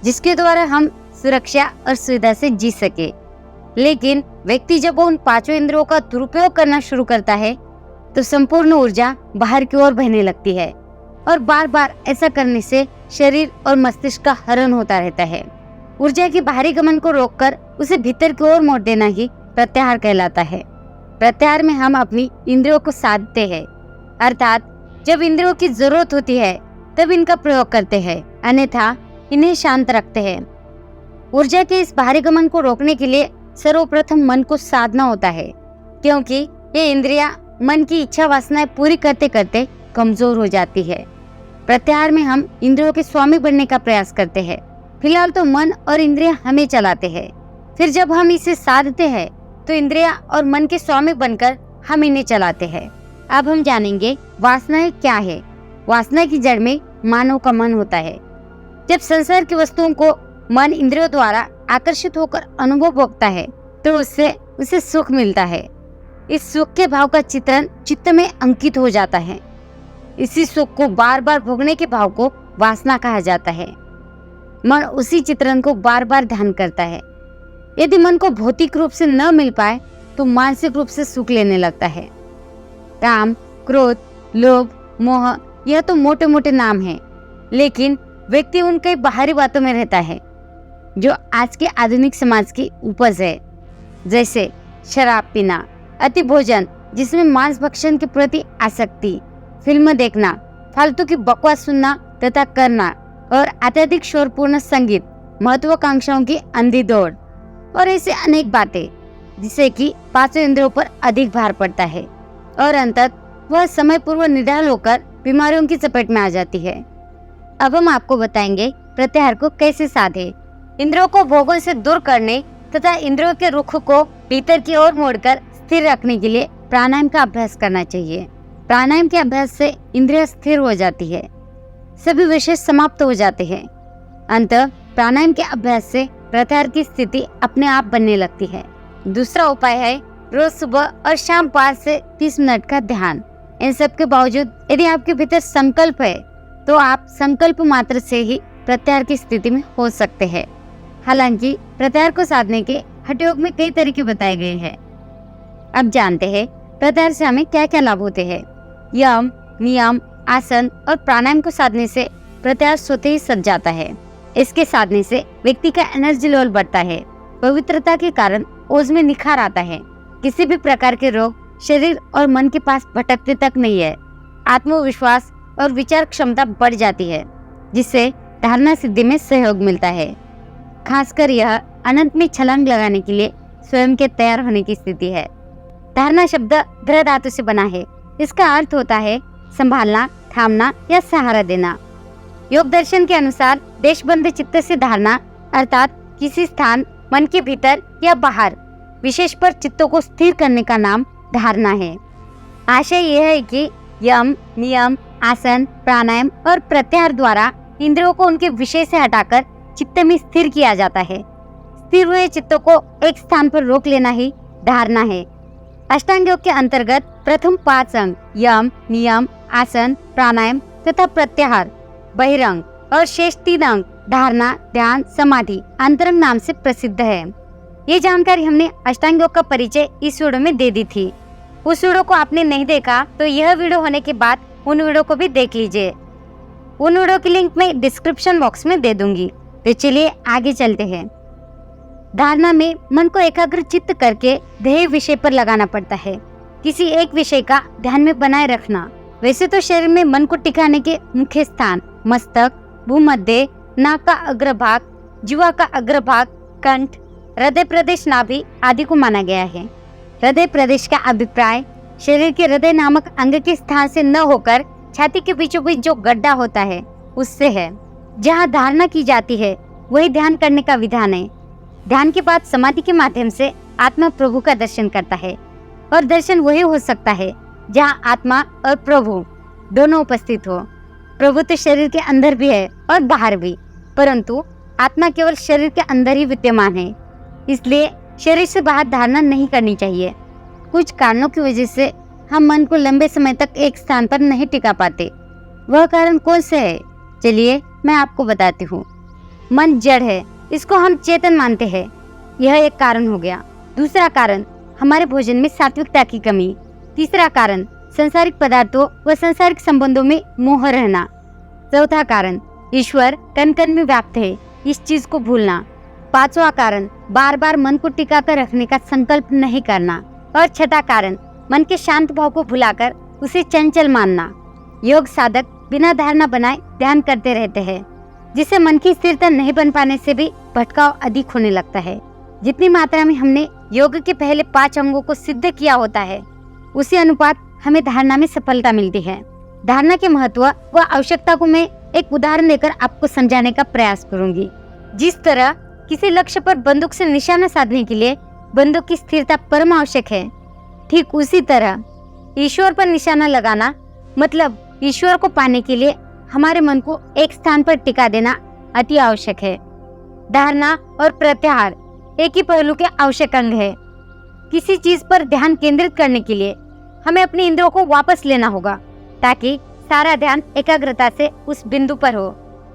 जिसके द्वारा हम सुरक्षा और सुविधा से जी सके। लेकिन व्यक्ति जब उन 5 इंद्रियों का दुरुपयोग करना शुरू करता है तो संपूर्ण ऊर्जा बाहर की ओर बहने लगती है और बार बार ऐसा करने से शरीर और मस्तिष्क का हरण होता रहता है। ऊर्जा के बाहरी गमन को रोककर उसे भीतर की ओर मोड़ देना ही प्रत्याहार कहलाता है। प्रत्याहार में हम अपनी इंद्रियों को साधते हैं, अर्थात जब इंद्रियों की जरूरत होती है तब इनका प्रयोग करते हैं, अन्यथा इन्हें शांत रखते हैं। ऊर्जा के इस बाहरी गमन को रोकने के लिए सर्वप्रथम मन को साधना होता है, क्योंकि ये इंद्रियां मन की इच्छा वासनाएं पूरी करते करते कमजोर हो जाती है। प्रत्याहार में हम इंद्रियों के स्वामी बनने का प्रयास करते हैं। फिलहाल तो मन और इंद्रियां हमें चलाते हैं, फिर जब हम इसे साधते हैं तो इंद्रियां और मन के स्वामी बनकर हम इन्हें चलाते हैं। अब हम जानेंगे वासनाएं क्या है। वासना की जड़ में मानव का मन होता है। जब संसार की वस्तुओं को मन इंद्रियों द्वारा आकर्षित होकर अनुभव भोगता है तो उससे उसे सुख मिलता है। इस सुख के भाव का चित्रण चित्त में अंकित हो जाता है। इसी सुख को बार बार भोगने के भाव को वासना कहा जाता है। मन उसी चित्रण को बार बार ध्यान करता है। यदि मन को भौतिक रूप से न मिल पाए तो मानसिक रूप से सुख लेने लगता है। काम, क्रोध, लोभ, मोह, यह तो मोटे मोटे नाम हैं, लेकिन व्यक्ति उन कई बाहरी बातों में रहता है जो आज के आधुनिक समाज की उपज है। जैसे शराब पीना, अति भोजन जिसमें मांस भक्षण के प्रति आसक्ति, फिल्म देखना, फालतू की बकवास सुनना तथा करना और अत्यधिक शोरपूर्ण संगीत, महत्वाकांक्षाओं की अंधी दौड़ और ऐसे अनेक बातें, जिससे कि 5 इंद्रियों पर अधिक भार पड़ता है और अंततः वह समय पूर्व निढाल होकर बीमारियों की चपेट में आ जाती है। अब हम आपको बताएंगे प्रत्याहार को कैसे साधे। इंद्रियों को भोगों से दूर करने तथा इंद्रियों के रुख को भीतर की ओर मोड़कर स्थिर रखने के लिए प्राणायाम का अभ्यास करना चाहिए। प्राणायाम के अभ्यास से इंद्रियां स्थिर हो जाती है, सभी विषय समाप्त हो जाते हैं। अंततः प्राणायाम के अभ्यास से प्रत्याहार की स्थिति अपने आप बनने लगती है। दूसरा उपाय है रोज सुबह और शाम 5 से 30 मिनट का ध्यान। इन सब के बावजूद यदि आपके भीतर संकल्प है तो आप संकल्प मात्र से ही प्रत्याहार की स्थिति में हो सकते हैं। हालांकि प्रत्याहार को साधने के हठ योग में कई तरीके बताए गए हैं। अब जानते हैं प्रत्याहार से हमें क्या क्या लाभ होते हैं। यम, नियम, आसन और प्राणायाम को साधने से प्रत्याहार स्वतः ही सज जाता है। इसके साधने से व्यक्ति का एनर्जी लेवल बढ़ता है। पवित्रता के कारण ओज में निखार आता है। किसी भी प्रकार के रोग शरीर और मन के पास भटकते तक नहीं है। आत्मविश्वास और विचार क्षमता बढ़ जाती है, जिससे धारणा सिद्धि में सहयोग मिलता है। खासकर यह अनंत में छलांग लगाने के लिए स्वयं के तैयार होने की स्थिति है। धारणा शब्द धृ धातु से बना है। इसका अर्थ होता है संभालना, थामना या सहारा देना। योग दर्शन के अनुसार देशबंध चित्त से धारणा अर्थात किसी स्थान, मन के भीतर या बाहर विशेष पर चित्तों को स्थिर करने का नाम धारणा है। आशय यह है कि यम, नियम, आसन, प्राणायाम और प्रत्याहार द्वारा इंद्रियों को उनके विषय से हटाकर चित्त में स्थिर किया जाता है। स्थिर हुए चित्त को एक स्थान पर रोक लेना ही धारणा है। अष्टांग योग के अंतर्गत प्रथम 5 अंग यम, नियम, आसन, प्राणायाम तथा प्रत्याहार, बहिरंग और शेष 3 अंग धारणा, ध्यान, समाधि, अंतरंग नाम से प्रसिद्ध है। ये जानकारी हमने अष्टांग योग का परिचय इस वीडियो में दे दी थी। उस वीडियो को आपने नहीं देखा तो यह वीडियो होने के बाद उन वीडियो को भी देख लीजिए। उन वीडियो की लिंक मैं डिस्क्रिप्शन बॉक्स में दे दूंगी। तो चलिए आगे चलते हैं। धारणा में मन को एकाग्र चित्त करके ध्येय विषय पर लगाना पड़ता है। किसी एक विषय का ध्यान में बनाए रखना। वैसे तो शरीर में मन को टिकाने के मुख्य स्थान मस्तक, भूमध्य, नाक का अग्रभाग, जीवा का अग्रभाग, कंठ, हृदय प्रदेश, नाभि आदि को माना गया है। हृदय प्रदेश का अभिप्राय शरीर के हृदय नामक अंग के स्थान से न होकर छाती के बीचों बीच जो गड्ढा होता है उससे है। जहाँ धारणा की जाती है वही ध्यान करने का विधान है। ध्यान के बाद समाधि के माध्यम से आत्मा प्रभु का दर्शन करता है और दर्शन वही हो सकता है जहाँ आत्मा और प्रभु दोनों उपस्थित हो। प्रभु तो शरीर के अंदर भी है और बाहर भी, परंतु आत्मा केवल शरीर के अंदर ही विद्यमान है। इसलिए शरीर से बाहर धारणा नहीं करनी चाहिए। कुछ कारणों की वजह से हम मन को लंबे समय तक एक स्थान पर नहीं टिका पाते। वह कारण कौन से है? चलिए मैं आपको बताती हूँ। मन जड़ है, इसको हम चेतन मानते हैं, यह एक कारण हो गया। दूसरा कारण हमारे भोजन में सात्विकता की कमी। तीसरा कारण संसारिक पदार्थों व संसारिक संबंधों में मोह रहना। चौथा कारण ईश्वर कण कण में व्याप्त है, इस चीज को भूलना। पांचवा कारण बार बार मन को टिका कर रखने का संकल्प नहीं करना। और छठा कारण मन के शांत भाव को भुलाकर उसे चंचल मानना। योग साधक बिना धारणा बनाए ध्यान करते रहते हैं, जिससे मन की स्थिरता नहीं बन पाने से भी भटकाव अधिक होने लगता है। जितनी मात्रा में हमने योग के पहले 5 अंगों को सिद्ध किया होता है, उसी अनुपात हमें धारणा में सफलता मिलती है। धारणा के महत्व व आवश्यकता को मैं एक उदाहरण देकर आपको समझाने का प्रयास करूंगी। जिस तरह किसी लक्ष्य पर बंदूक से निशाना साधने के लिए बंदूक की स्थिरता परम आवश्यक है, ठीक उसी तरह ईश्वर पर निशाना लगाना मतलब ईश्वर को पाने के लिए हमारे मन को एक स्थान पर टिका देना अति आवश्यक है। धारणा और प्रत्याहार एक ही पहलू के आवश्यक अंग है। किसी चीज पर ध्यान केंद्रित करने के लिए हमें अपने इंद्रियों को वापस लेना होगा, ताकि सारा ध्यान एकाग्रता से उस बिंदु पर हो।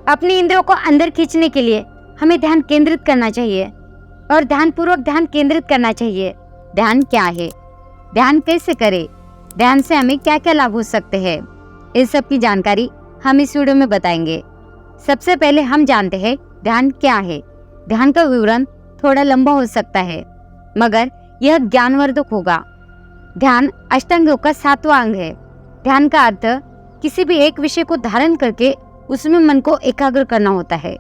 अपनी इंद्रियों को अंदर खींचने के लिए हमें ध्यान केंद्रित करना चाहिए और ध्यान पूर्वक ध्यान केंद्रित करना चाहिए। ध्यान क्या है? ध्यान कैसे करें? ध्यान से हमें क्या क्या लाभ हो सकते हैं? इस सब की जानकारी हम इस वीडियो में बताएंगे। सबसे पहले हम जानते हैं ध्यान क्या है। ध्यान का विवरण थोड़ा लंबा हो सकता है, मगर यह ज्ञानवर्धक होगा। ध्यान अष्टांग योग का 7वां अंग है। ध्यान का अर्थ किसी भी एक विषय को धारण करके उसमें मन को एकाग्र करना होता है।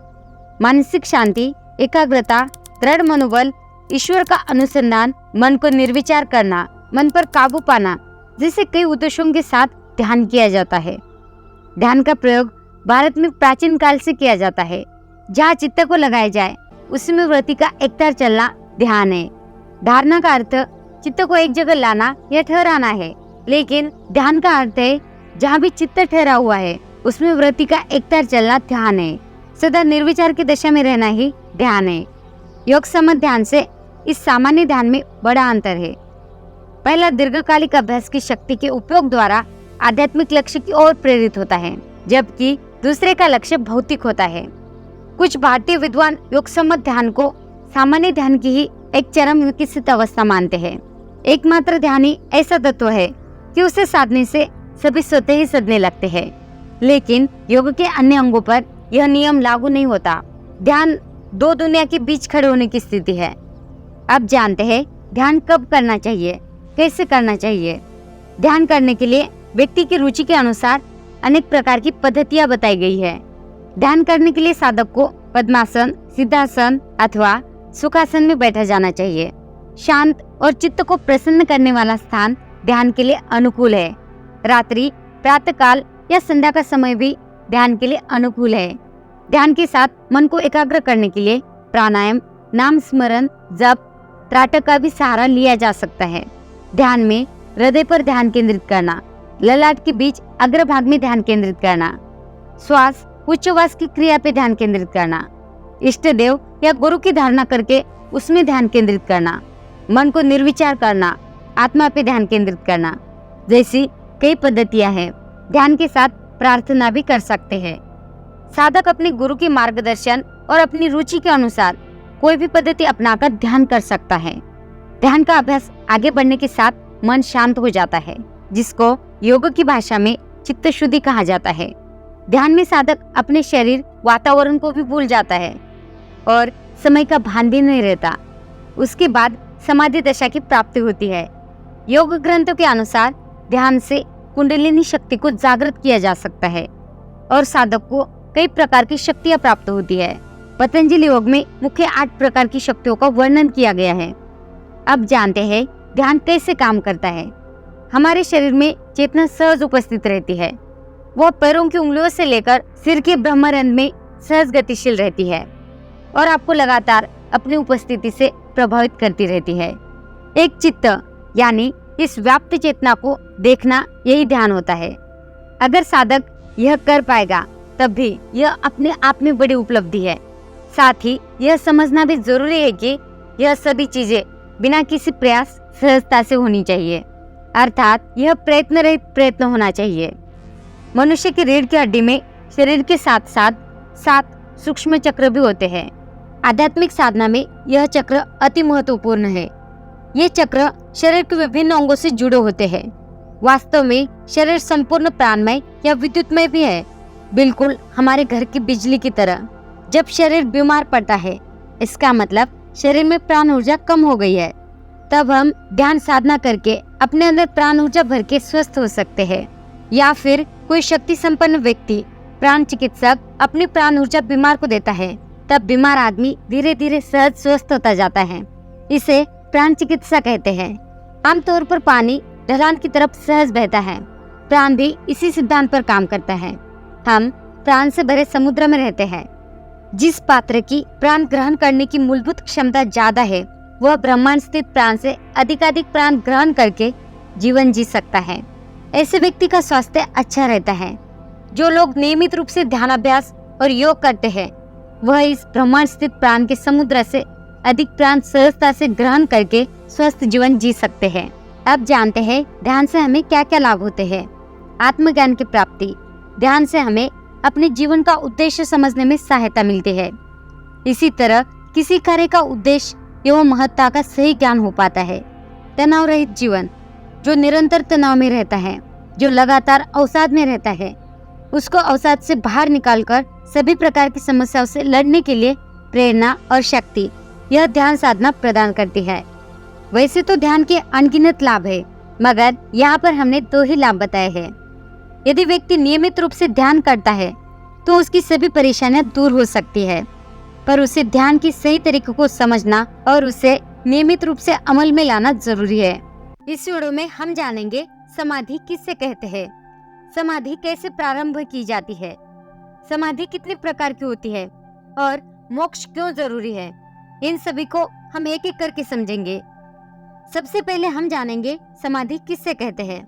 मानसिक शांति, एकाग्रता, दृढ़ मनोबल, ईश्वर का अनुसंधान, मन को निर्विचार करना, मन पर काबू पाना जैसे कई उद्देश्यों के साथ ध्यान किया जाता है। ध्यान का प्रयोग भारत में प्राचीन काल से किया जाता है। जहाँ चित्त को लगाया जाए उसमें वृत्ति का एकतार चलना ध्यान है। धारणा का अर्थ चित्त को एक जगह लाना या ठहराना है, लेकिन ध्यान का अर्थ है जहाँ भी चित्त ठहरा हुआ है उसमें वृत्ति का एकतार चलना ध्यान है। सदा निर्विचार की दशा में रहना ही ध्यान है। योग सम्मत ध्यान से इस सामान्य ध्यान में बड़ा अंतर है। पहला दीर्घकालिक अभ्यास की शक्ति के उपयोग द्वारा आध्यात्मिक लक्ष्य की ओर प्रेरित होता है, जबकि दूसरे का लक्ष्य भौतिक होता है। कुछ भारतीय विद्वान योग सम्मत ध्यान को सामान्य ध्यान की ही एक चरम विकसित अवस्था मानते हैं। एकमात्र ध्यान ही ऐसा तत्व है कि उसे साधने से सभी स्वतः ही सधने लगते हैं, लेकिन योग के अन्य अंगों पर यह नियम लागू नहीं होता। ध्यान 2 दुनिया के बीच खड़े होने की स्थिति है। अब जानते हैं ध्यान कब करना चाहिए, कैसे करना चाहिए। ध्यान करने के लिए व्यक्ति की रुचि के अनुसार अनेक प्रकार की पद्धतियां बताई गई है। ध्यान करने के लिए साधक को पद्मासन, सिद्धासन अथवा सुखासन में बैठा जाना चाहिए। शांत और चित्त को प्रसन्न करने वाला स्थान ध्यान के लिए अनुकूल है। रात्रि, प्रातःकाल या संध्या का समय भी ध्यान के लिए अनुकूल है। ध्यान के साथ मन को एकाग्र करने के लिए प्राणायाम, नाम स्मरण, जप, त्राटक का भी सहारा लिया जा सकता है। ध्यान में हृदय पर ध्यान केंद्रित करना, ललाट के बीच अग्रभाग में ध्यान केंद्रित करना, श्वास उच्चवास की क्रिया पे ध्यान केंद्रित करना, इष्ट देव या गुरु की धारणा करके उसमें ध्यान केंद्रित करना, मन को निर्विचार करना, आत्मा पे ध्यान केंद्रित करना जैसी कई पद्धतियां हैं। ध्यान के साथ प्रार्थना भी कर सकते हैं। साधक अपने गुरु के मार्गदर्शन और अपनी रुचि के अनुसार कोई भी पद्धति अपनाकर ध्यान कर सकता है। ध्यान का अभ्यास आगे बढ़ने के साथ मन शांत हो जाता है, जिसको योग की भाषा में चित्त शुद्धि कहा जाता है। ध्यान में साधक अपने शरीर वातावरण को भी भूल जाता है और समय का भान भी नहीं रहता। उसके बाद समाधि दशा की प्राप्ति होती है। योग ग्रंथों के अनुसार ध्यान से कुंडलिनी शक्ति को जागृत किया जा सकता है और साधक को कई प्रकार की शक्तियां प्राप्त होती है। पतंजलि योग में मुख्य 8 प्रकार की शक्तियों का वर्णन किया गया है। अब जानते हैं ध्यान कैसे काम करता है। हमारे शरीर में चेतना सहज उपस्थित रहती है। वह पैरों की उंगलियों से लेकर सिर के ब्रह्मरंध्र में सहज गतिशील रहती है और आपको लगातार अपनी उपस्थिति से प्रभावित करती रहती है। एक चित्त यानी इस व्याप्त चेतना को देखना यही ध्यान होता है। अगर साधक यह कर पाएगा तब भी यह अपने आप में बड़ी उपलब्धि है। साथ ही यह समझना भी जरूरी है कि यह सभी चीजें बिना किसी प्रयास सहजता से होनी चाहिए, अर्थात यह प्रयत्न रहित प्रयत्न होना चाहिए। मनुष्य की रीढ़ की हड्डी में शरीर के साथ साथ 7 सूक्ष्म चक्र भी होते हैं। आध्यात्मिक साधना में यह चक्र अति महत्वपूर्ण है। ये चक्र शरीर के विभिन्न अंगों से जुड़े होते हैं। वास्तव में शरीर संपूर्ण प्राणमय या विद्युतमय भी है, बिल्कुल हमारे घर की बिजली की तरह। जब शरीर बीमार पड़ता है, इसका मतलब शरीर में प्राण ऊर्जा कम हो गई है। तब हम ध्यान साधना करके अपने अंदर प्राण ऊर्जा भर के स्वस्थ हो सकते हैं। या फिर कोई शक्ति संपन्न व्यक्ति प्राण चिकित्सक अपनी प्राण ऊर्जा बीमार को देता है, तब बीमार आदमी धीरे धीरे सहज स्वस्थ होता जाता है। इसे प्राण चिकित्सा कहते हैं। आमतौर पर पानी ढलान की तरफ सहज बहता है। प्राण भी इसी सिद्धांत पर काम करता है। हम प्राण से भरे समुद्र में रहते हैं। जिस पात्र की प्राण ग्रहण करने की मूलभूत क्षमता ज्यादा है, वह ब्रह्मांड स्थित प्राण से अधिकाधिक प्राण ग्रहण करके जीवन जी सकता है। ऐसे व्यक्ति का स्वास्थ्य अच्छा रहता है। जो लोग नियमित रूप से ध्यानाभ्यास और योग करते हैं, वह इस ब्रह्मांड स्थित प्राण के समुद्र से अधिक प्राण सहजता से ग्रहण करके स्वस्थ जीवन जी सकते हैं। अब जानते हैं ध्यान से हमें क्या क्या लाभ होते हैं। आत्मज्ञान की प्राप्ति। ध्यान से हमें अपने जीवन का उद्देश्य समझने में सहायता मिलती है। इसी तरह किसी कार्य का उद्देश्य एवं महत्ता का सही ज्ञान हो पाता है। तनाव रहित जीवन। जो निरंतर तनाव में रहता है, जो लगातार अवसाद में रहता है, उसको अवसाद से बाहर निकालकर सभी प्रकार की समस्याओं से लड़ने के लिए प्रेरणा और शक्ति यह ध्यान साधना प्रदान करती है। वैसे तो ध्यान के अनगिनत लाभ है, मगर यहाँ पर हमने 2 ही लाभ बताए हैं। यदि व्यक्ति नियमित रूप से ध्यान करता है तो उसकी सभी परेशानियां दूर हो सकती है, पर उसे ध्यान की सही तरीके को समझना और उसे नियमित रूप से अमल में लाना जरूरी है। इस वीडियो में हम जानेंगे समाधि किससे कहते हैं, समाधि कैसे प्रारंभ की जाती है, समाधि कितने प्रकार की होती है और मोक्ष क्यों जरूरी है। इन सभी को हम एक एक करके समझेंगे। सबसे पहले हम जानेंगे समाधि किससे कहते हैं।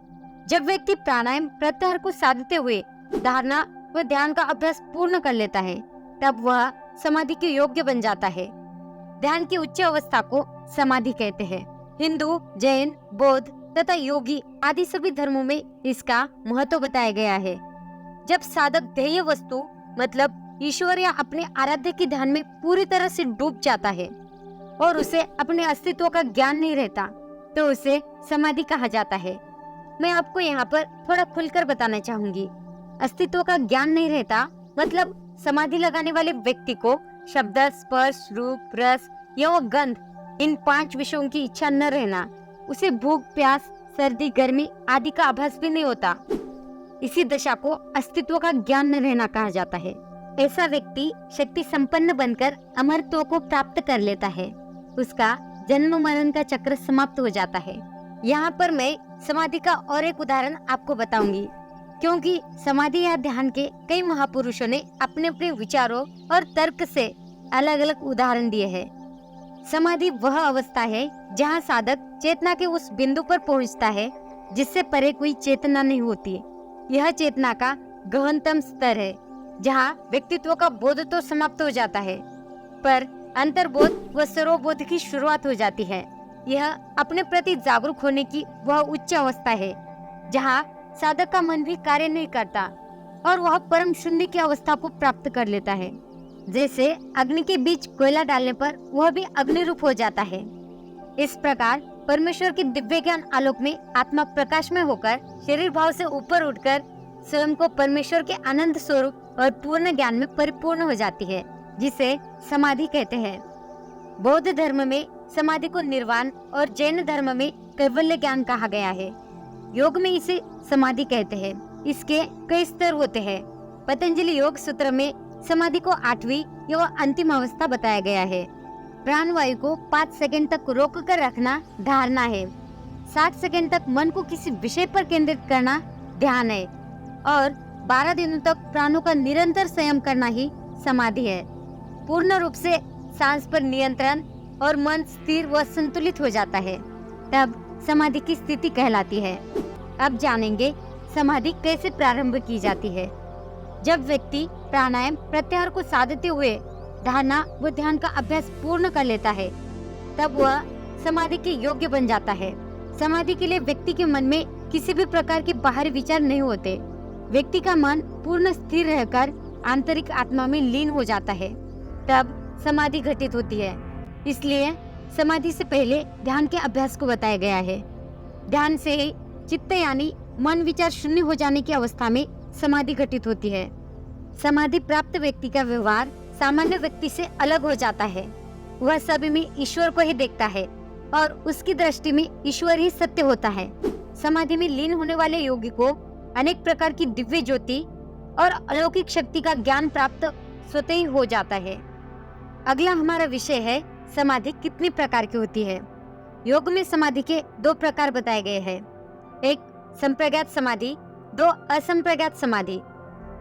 जब व्यक्ति प्राणायाम प्रत्याहार को साधते हुए धारणा व ध्यान का अभ्यास पूर्ण कर लेता है, तब वह समाधि के योग्य बन जाता है। ध्यान की उच्च अवस्था को समाधि कहते हैं। हिंदू, जैन, बौद्ध तथा योगी आदि सभी धर्मों में इसका महत्व बताया गया है। जब साधक ध्येय वस्तु मतलब ईश्वर या अपने आराध्य के ध्यान में पूरी तरह से डूब जाता है और उसे अपने अस्तित्व का ज्ञान नहीं रहता, तो उसे समाधि कहा जाता है। मैं आपको यहाँ पर थोड़ा खुलकर बताना चाहूंगी। अस्तित्व का ज्ञान नहीं रहता मतलब समाधि लगाने वाले व्यक्ति को शब्द, स्पर्श, रूप, रस एवं गंध इन 5 विषयों की इच्छा न रहना, उसे भूख, प्यास, सर्दी, गर्मी आदि का आभास भी नहीं होता। इसी दशा को अस्तित्व का ज्ञान न रहना कहा जाता है। ऐसा व्यक्ति शक्ति संपन्न बनकर अमरत्व को प्राप्त कर लेता है। उसका जन्म मरण का चक्र समाप्त हो जाता है। यहाँ पर मैं समाधि का और एक उदाहरण आपको बताऊंगी, क्योंकि समाधि या ध्यान के कई महापुरुषों ने अपने अपने विचारों और तर्क से अलग अलग उदाहरण दिए हैं। समाधि वह अवस्था है जहाँ साधक चेतना के उस बिंदु पर पहुँचता है जिससे परे कोई चेतना नहीं होती। यह चेतना का गहनतम स्तर है। जहाँ व्यक्तित्व का बोध तो समाप्त हो जाता है, पर अंतर्बोध व सर्वबोध की शुरुआत हो जाती है। यह अपने प्रति जागरूक होने की वह उच्च अवस्था है जहाँ साधक का मन भी कार्य नहीं करता और वह परम शून्य की अवस्था को प्राप्त कर लेता है। जैसे अग्नि के बीच कोयला डालने पर वह भी अग्नि रूप हो जाता है। इस प्रकार परमेश्वर के दिव्य ज्ञान आलोक में आत्मा प्रकाश में होकर शरीर भाव से ऊपर उठकर स्वयं को परमेश्वर के आनंद स्वरूप और पूर्ण ज्ञान में परिपूर्ण हो जाती है, जिसे समाधि कहते हैं। बौद्ध धर्म में समाधि को निर्वाण और जैन धर्म में कैवल्य ज्ञान कहा गया है। योग में इसे समाधि कहते हैं। इसके कई स्तर होते हैं। पतंजलि योग सूत्र में समाधि को 8वीं या अंतिम अवस्था बताया गया है। प्राणवायु को 5 सेकंड तक रोक कर रखना धारणा है। 60 सेकंड तक मन को किसी विषय पर केंद्रित करना ध्यान है और 12 दिनों तक प्राणों का निरंतर संयम करना ही समाधि है। पूर्ण रूप से सांस पर नियंत्रण और मन स्थिर व संतुलित हो जाता है, तब समाधि की स्थिति कहलाती है। अब जानेंगे समाधि कैसे प्रारंभ की जाती है। जब व्यक्ति प्राणायाम प्रत्याहार को साधते हुए धारणा व ध्यान का अभ्यास पूर्ण कर लेता है, तब वह समाधि के योग्य बन जाता है। समाधि के लिए व्यक्ति के मन में किसी भी प्रकार के बाहरी विचार नहीं होते। व्यक्ति का मन पूर्ण स्थिर रहकर आंतरिक आत्मा में लीन हो जाता है, तब समाधि घटित होती है। इसलिए समाधि से पहले ध्यान के अभ्यास को बताया गया है। ध्यान से ही चित्त यानी मन विचार शून्य हो जाने की अवस्था में समाधि घटित होती है। समाधि प्राप्त व्यक्ति का व्यवहार सामान्य व्यक्ति से अलग हो जाता है। वह सभी में ईश्वर को ही देखता है और उसकी दृष्टि में ईश्वर ही सत्य होता है। समाधि में लीन होने वाले योगी को अनेक प्रकार की दिव्य ज्योति और अलौकिक शक्ति का ज्ञान प्राप्त स्वतः ही हो जाता है। अगला हमारा विषय है समाधि कितनी प्रकार की होती है। योग में समाधि के 2 प्रकार बताए गए हैं। एक संप्रज्ञात समाधि, 2 असंप्रज्ञात समाधि।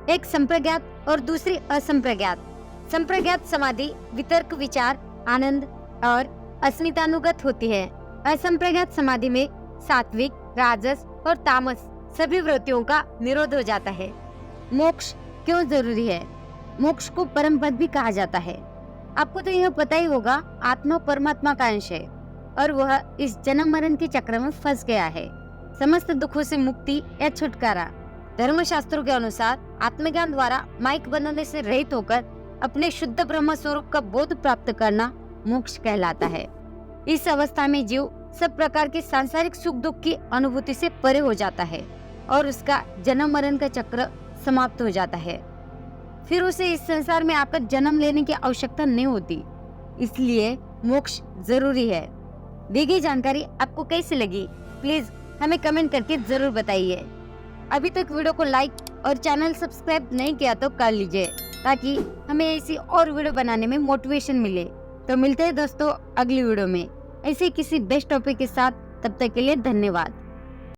एक संप्रज्ञात और दूसरी असंप्रज्ञात। संप्रज्ञात समाधि वितर्क, विचार, आनंद और अस्मितानुगत होती है। असंप्रज्ञात समाधि में सात्विक, राजस और तामस सभी वृत्तियों का निरोध हो जाता है। मोक्ष क्यों जरूरी है? मोक्ष को परम पद भी कहा जाता है। आपको तो यह पता ही होगा, आत्मा परमात्मा का अंश है और वह इस जन्म मरण के चक्र में फंस गया है। समस्त दुखों से मुक्ति या छुटकारा धर्मशास्त्रों के अनुसार आत्मज्ञान द्वारा माइक बंधने से रहित होकर अपने शुद्ध ब्रह्म स्वरूप का बोध प्राप्त करना मोक्ष कहलाता है। इस अवस्था में जीव सब प्रकार के सांसारिक सुख दुख की अनुभूति से परे हो जाता है और उसका जन्म मरण का चक्र समाप्त हो जाता है। फिर उसे इस संसार में आकर जन्म लेने की आवश्यकता नहीं होती। इसलिए मोक्ष जरूरी है। दी गई जानकारी आपको कैसी लगी, प्लीज हमें कमेंट करके जरूर बताइए। अभी तक वीडियो को लाइक और चैनल सब्सक्राइब नहीं किया तो कर लीजिए, ताकि हमें ऐसी और वीडियो बनाने में मोटिवेशन मिले। तो मिलते हैं दोस्तों अगली वीडियो में ऐसे किसी बेस्ट टॉपिक के साथ। तब तक के लिए धन्यवाद।